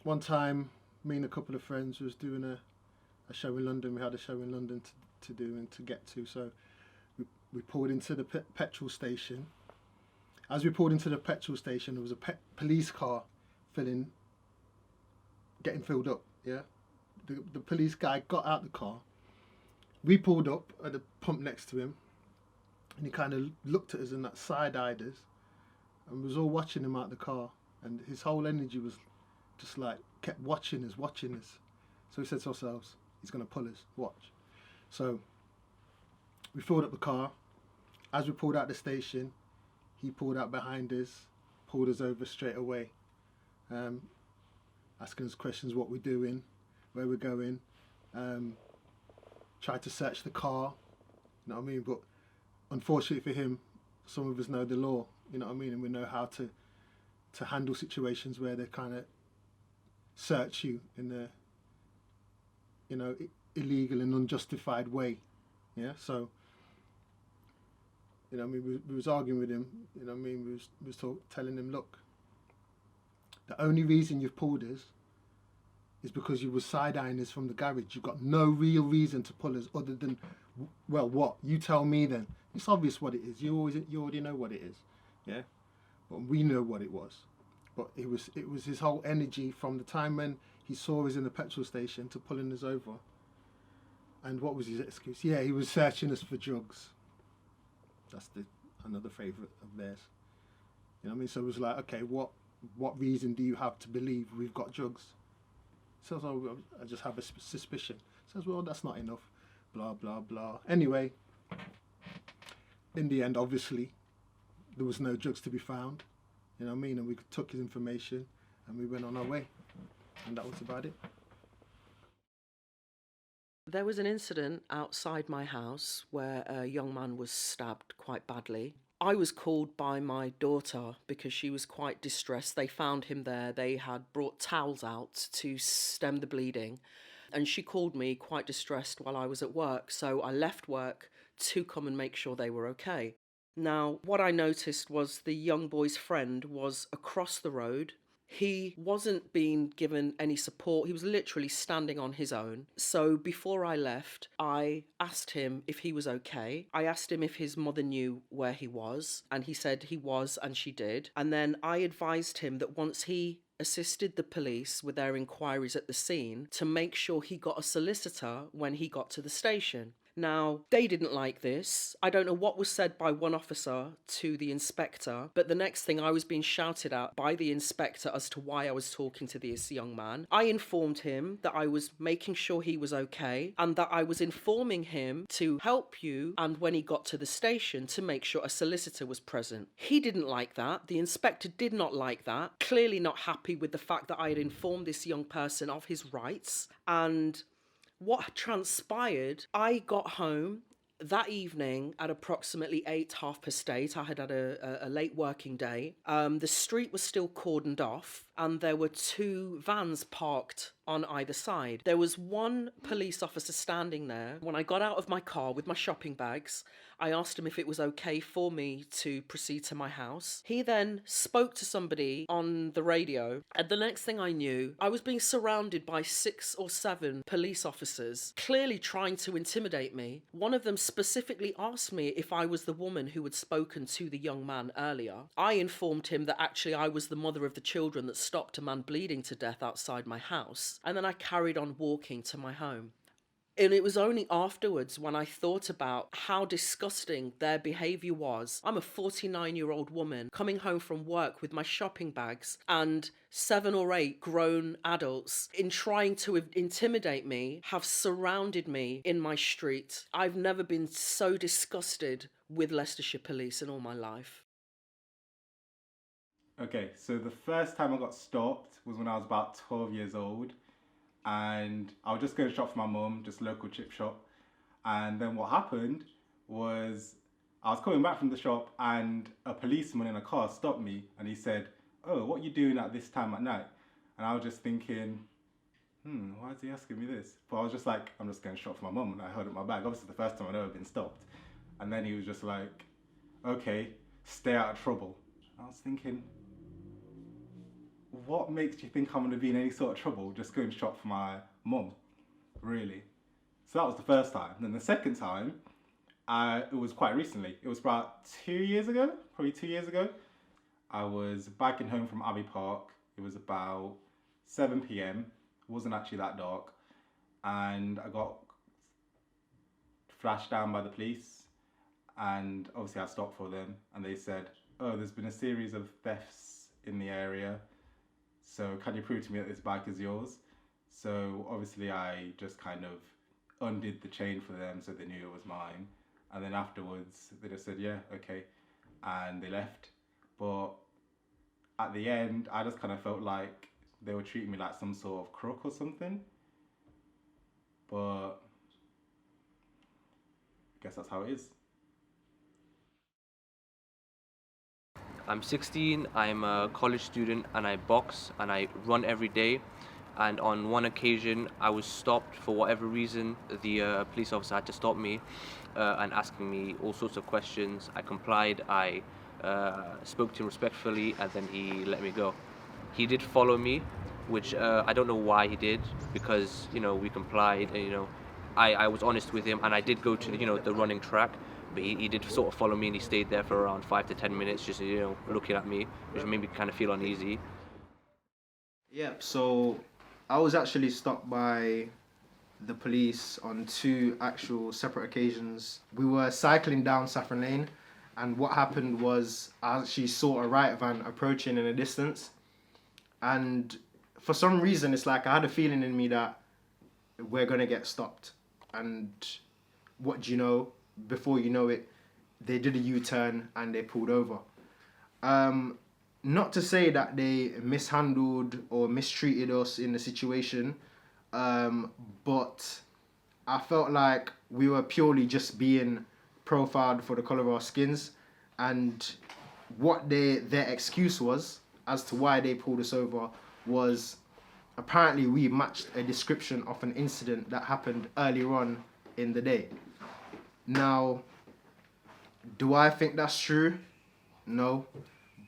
one time, me and a couple of friends was doing a show in London. We had a show in London to do and to get to. So we pulled into the petrol station. As we pulled into the petrol station, there was a police car getting filled up. Yeah, the police guy got out the car. We pulled up at the pump next to him, and he kind of looked at us and that side-eyed us, and we was all watching him out the car, and his whole energy was just like kept watching us. So we said to ourselves, he's going to pull us, watch. So we filled up the car. As we pulled out the station, he pulled out behind us, pulled us over straight away, asking us questions, what we're doing, where we're going, tried to search the car, you know what I mean? But unfortunately for him, some of us know the law, you know what I mean? And we know how to handle situations where they kind of search you in a, you know, illegal and unjustified way. Yeah, so, you know, I mean, we was arguing with him. You know, what I mean, we was telling him, look, the only reason you've pulled us is because you were side-eyeing us from the garage. You've got no real reason to pull us other than, well, what? You tell me then. It's obvious what it is. You already know what it is, yeah. But we know what it was. But it was his whole energy from the time when he saw us in the petrol station to pulling us over. And what was his excuse? Yeah, he was searching us for drugs. That's another favourite of theirs. You know what I mean? So it was like, okay, what reason do you have to believe we've got drugs? Says, oh, I just have a suspicion. Says, well, that's not enough. Blah, blah, blah. Anyway, in the end, obviously, there was no drugs to be found. You know what I mean? And we took his information and we went on our way. And that was about it. There was an incident outside my house where a young man was stabbed quite badly. I was called by my daughter because she was quite distressed. They found him there. They had brought towels out to stem the bleeding. And she called me quite distressed while I was at work. So I left work to come and make sure they were okay. Now, what I noticed was the young boy's friend was across the road. He wasn't being given any support. He was literally standing on his own. So before I left, I asked him if he was okay. I asked him if his mother knew where he was, and he said he was, and she did. And then I advised him that once he assisted the police with their inquiries at the scene, to make sure he got a solicitor when he got to the station. Now, they didn't like this. I don't know what was said by one officer to the inspector, but the next thing I was being shouted at by the inspector as to why I was talking to this young man. I informed him that I was making sure he was okay and that I was informing him to help you, and when he got to the station to make sure a solicitor was present. He didn't like that. The inspector did not like that. Clearly not happy with the fact that I had informed this young person of his rights. And what transpired, I got home that evening at approximately 8, 8:30. I had a late working day. The street was still cordoned off and there were 2 vans parked on either side. There was one police officer standing there. When I got out of my car with my shopping bags, I asked him if it was okay for me to proceed to my house. He then spoke to somebody on the radio, and the next thing I knew, I was being surrounded by 6 or 7 police officers, clearly trying to intimidate me. One of them specifically asked me if I was the woman who had spoken to the young man earlier. I informed him that actually I was the mother of the children that stopped a man bleeding to death outside my house, and then I carried on walking to my home. And it was only afterwards when I thought about how disgusting their behaviour was. I'm a 49-year-old woman coming home from work with my shopping bags and 7 or 8 grown adults in trying to intimidate me have surrounded me in my street. I've never been so disgusted with Leicestershire police in all my life. Okay, so the first time I got stopped was when I was about 12 years old. And I was just going to shop for my mum, just local chip shop. And then what happened was I was coming back from the shop and a policeman in a car stopped me and he said, "Oh, what are you doing at this time at night?" And I was just thinking, why is he asking me this? But I was just like, I'm just going to shop for my mum, and I held up my bag. Obviously the first time I'd ever been stopped. And then he was just like, "Okay, stay out of trouble." I was thinking, what makes you think I'm going to be in any sort of trouble just going to shop for my mum? Really? So that was the first time. Then the second time, it was quite recently. It was about 2 years ago, probably 2 years ago. I was biking home from Abbey Park. It was about 7 p.m. It wasn't actually that dark. And I got flashed down by the police. And obviously I stopped for them. And they said, oh, there's been a series of thefts in the area. So can you prove to me that this bike is yours? So obviously I just kind of undid the chain for them so they knew it was mine. And then afterwards they just said, yeah, okay. And they left. But at the end, I just kind of felt like they were treating me like some sort of crook or something. But I guess that's how it is. I'm 16, I'm a college student, and I box and I run every day. And on one occasion, I was stopped for whatever reason. The police officer had to stop me and asking me all sorts of questions. I complied, I spoke to him respectfully, and then he let me go. He did follow me, which I don't know why he did, because, we complied, and, I was honest with him, and I did go to, the running track. But he did sort of follow me, and he stayed there for around 5 to 10 minutes, just looking at me, which made me kind of feel uneasy. Yeah, so I was actually stopped by the police on 2 actual separate occasions. We were cycling down Saffron Lane, and what happened was I actually saw a riot van approaching in a distance, and for some reason it's like I had a feeling in me that we're gonna get stopped. And what do you know? Before you know it, they did a U-turn and they pulled over. Not to say that they mishandled or mistreated us in the situation, but I felt like we were purely just being profiled for the colour of our skins, and what their excuse was as to why they pulled us over was apparently we matched a description of an incident that happened earlier on in the day. Now, do I think that's true? No.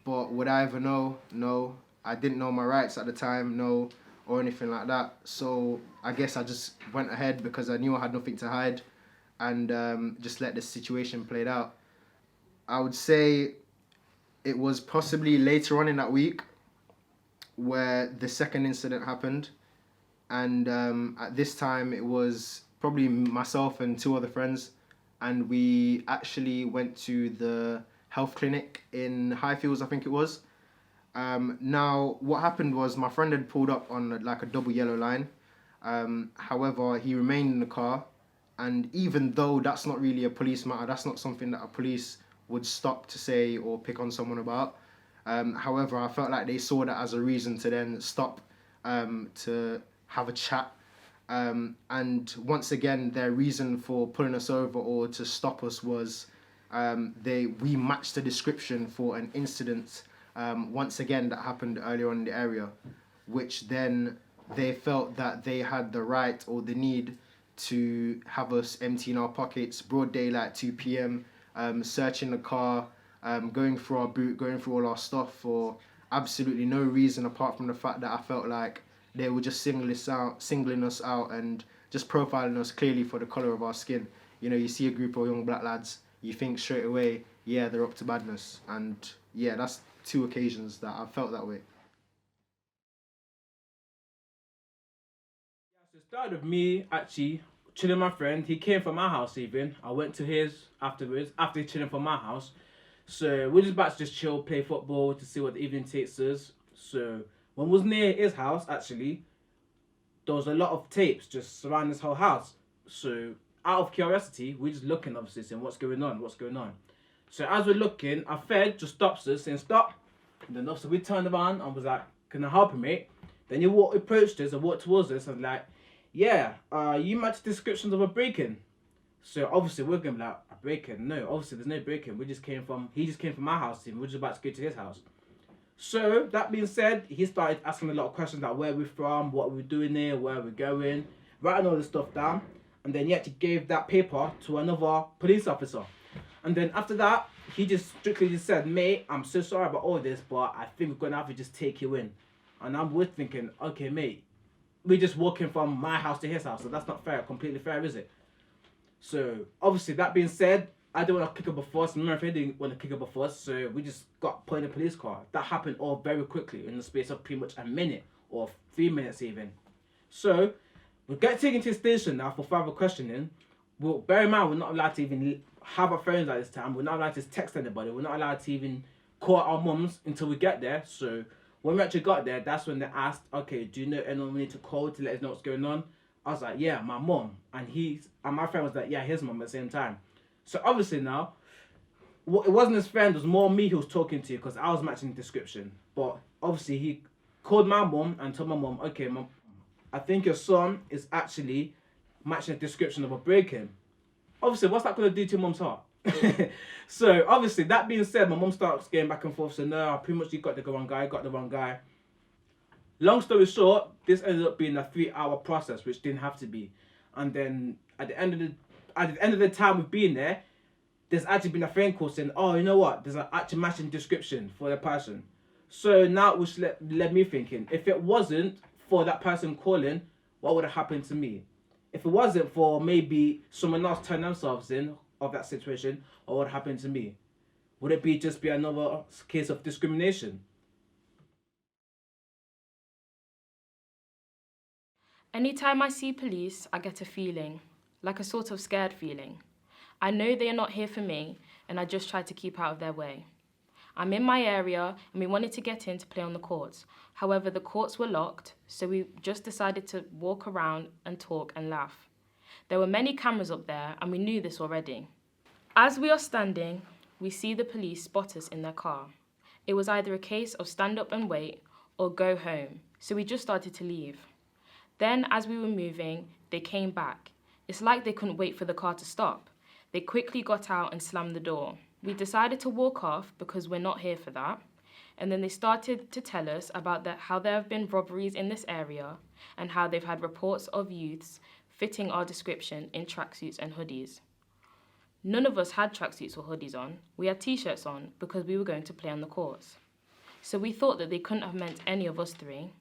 But would I ever know? No. I didn't know my rights at the time, no, or anything like that. So I guess I just went ahead because I knew I had nothing to hide, and just let the situation play out. I would say it was possibly later on in that week where the second incident happened. And at this time, it was probably myself and 2 other friends. And we actually went to the health clinic in Highfields, I think it was. Now, what happened was my friend had pulled up on like a double yellow line. However, he remained in the car. And even though that's not really a police matter, that's not something that a police would stop to say or pick on someone about. However, I felt like they saw that as a reason to then stop to have a chat. And once again, their reason for pulling us over or to stop us was we matched the description for an incident once again that happened earlier on in the area, which then they felt that they had the right or the need to have us emptying our pockets, broad daylight, 2 p.m, searching the car, going through our boot, going through all our stuff for absolutely no reason apart from the fact that I felt like they were just singling us out and just profiling us clearly for the colour of our skin. You see a group of young black lads, you think straight away, yeah, they're up to badness. And yeah, that's 2 occasions that I felt that way. So it started with me actually chilling with my friend. He came from my house even. I went to his afterwards, after chilling from my house. So we're just about to just chill, play football to see what the evening takes us. So when we was near his house, actually, there was a lot of tapes just surrounding this whole house. So out of curiosity, we're just looking, obviously, saying, what's going on? So as we're looking, our Fed just stops us, saying, stop. And then obviously we turned around and was like, can I help him, mate? Then he approached us and walked towards us and like, yeah, you match descriptions of a break-in. So obviously we're going to be like, a break-in? No, obviously there's no break-in. He just came from my house, and we're just about to go to his house. So, that being said, he started asking a lot of questions like where we're from, what we're doing here, where we're going, writing all this stuff down. And then he actually gave that paper to another police officer. And then after that, he just strictly just said, mate, I'm so sorry about all this, but I think we're going to have to just take you in. And I'm with thinking, okay, mate, we're just walking from my house to his house, so that's not fair, completely fair, is it? So, obviously, that being said, I don't want to kick up a fuss. My friend didn't want to kick up a fuss, so we just got put in a police car. That happened all very quickly, in the space of pretty much a minute, or 3 minutes even. So, we get taken to the station now for further questioning. Well, bear in mind, we're not allowed to even have our phones at this time. We're not allowed to text anybody. We're not allowed to even call our mums until we get there. So, when we actually got there, that's when they asked, okay, do you know anyone we need to call to let us know what's going on? I was like, yeah, my mum. And my friend was like, yeah, his mum at the same time. So obviously now, it wasn't his friend, it was more me who was talking to, because I was matching the description. But obviously he called my mum and told my mum, okay, mum, I think your son is actually matching the description of a break-in. Obviously, what's that going to do to your mum's heart? So obviously, that being said, my mum starts getting back and forth, so no, pretty much you got the wrong guy. Long story short, this ended up being a 3-hour process, which didn't have to be. And then at the end of the time we've been there, there's actually been a phone call saying, oh, you know what? There's an actual matching description for the person. So now which led me thinking, if it wasn't for that person calling, what would have happened to me? If it wasn't for maybe someone else turning themselves in of that situation, what would have happened to me? Would it just be another case of discrimination? Anytime I see police, I get a feeling, like a sort of scared feeling. I know they are not here for me, and I just try to keep out of their way. I'm in my area, and we wanted to get in to play on the courts. However, the courts were locked, so we just decided to walk around and talk and laugh. There were many cameras up there, and we knew this already. As we are standing, we see the police spot us in their car. It was either a case of stand up and wait, or go home, so we just started to leave. Then, as we were moving, they came back. It's like they couldn't wait for the car to stop. They quickly got out and slammed the door. We decided to walk off because we're not here for that. And then they started to tell us about how there have been robberies in this area and how they've had reports of youths fitting our description in tracksuits and hoodies. None of us had tracksuits or hoodies on. We had t-shirts on because we were going to play on the courts. So we thought that they couldn't have meant any of us three.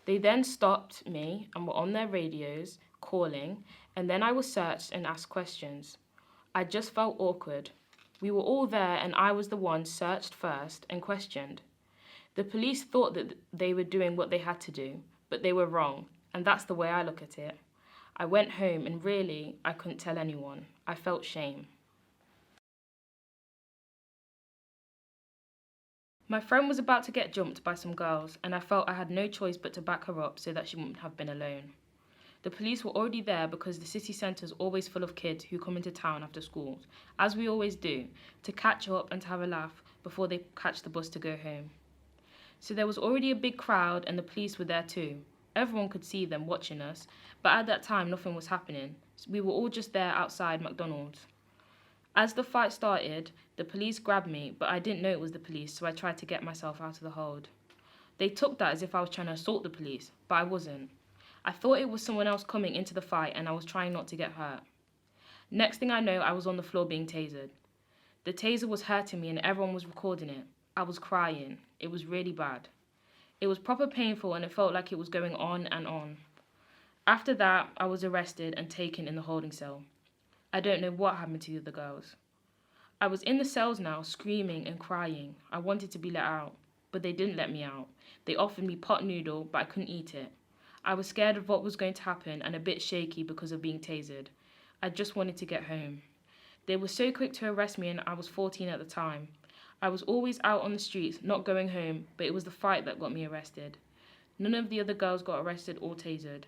They then stopped me and were on their radios calling, and then I was searched and asked questions. I just felt awkward. We were all there and I was the one searched first and questioned. The police thought that they were doing what they had to do, but they were wrong, and that's the way I look at it. I went home and really, I couldn't tell anyone. I felt shame. My friend was about to get jumped by some girls, and I felt I had no choice but to back her up so that she wouldn't have been alone. The police were already there because the city centre is always full of kids who come into town after school, as we always do, to catch up and to have a laugh before they catch the bus to go home. So there was already a big crowd and the police were there too. Everyone could see them watching us, but at that time nothing was happening. We were all just there outside McDonald's. As the fight started, the police grabbed me, but I didn't know it was the police, so I tried to get myself out of the hold. They took that as if I was trying to assault the police, but I wasn't. I thought it was someone else coming into the fight and I was trying not to get hurt. Next thing I know, I was on the floor being tasered. The taser was hurting me and everyone was recording it. I was crying. It was really bad. It was proper painful and it felt like it was going on and on. After that, I was arrested and taken in the holding cell. I don't know what happened to the other girls. I was in the cells now, screaming and crying. I wanted to be let out, but they didn't let me out. They offered me pot noodle, but I couldn't eat it. I was scared of what was going to happen and a bit shaky because of being tasered. I just wanted to get home. They were so quick to arrest me and I was 14 at the time. I was always out on the streets, not going home, but it was the fight that got me arrested. None of the other girls got arrested or tasered.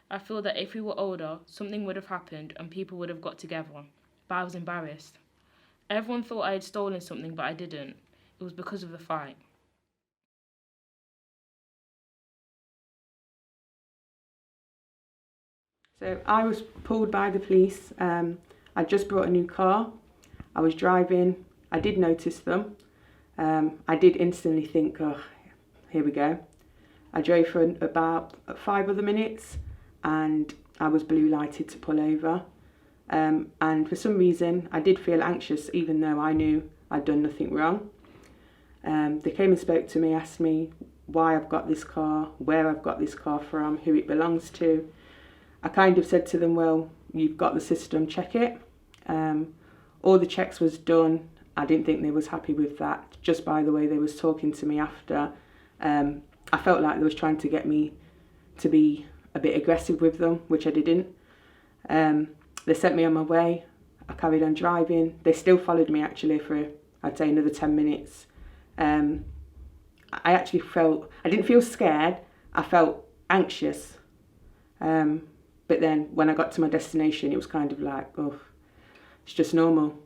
I feel that if we were older, something would have happened and people would have got together. But I was embarrassed. Everyone thought I had stolen something, but I didn't. It was because of the fight. So I was pulled by the police. I just brought a new car. I was driving. I did notice them. I did instantly think, oh, here we go. I drove for about 5 other minutes and I was blue lighted to pull over. And for some reason, I did feel anxious even though I knew I'd done nothing wrong. They came and spoke to me, asked me why I've got this car, where I've got this car from, who it belongs to. I kind of said to them, well, you've got the system, check it. All the checks was done. I didn't think they was happy with that, just by the way they was talking to me after. I felt like they was trying to get me to be a bit aggressive with them, which I didn't. They sent me on my way. I carried on driving. They still followed me actually for, I'd say, another 10 minutes. I actually I didn't feel scared, I felt anxious. But then when I got to my destination, it was kind of like, oh, it's just normal.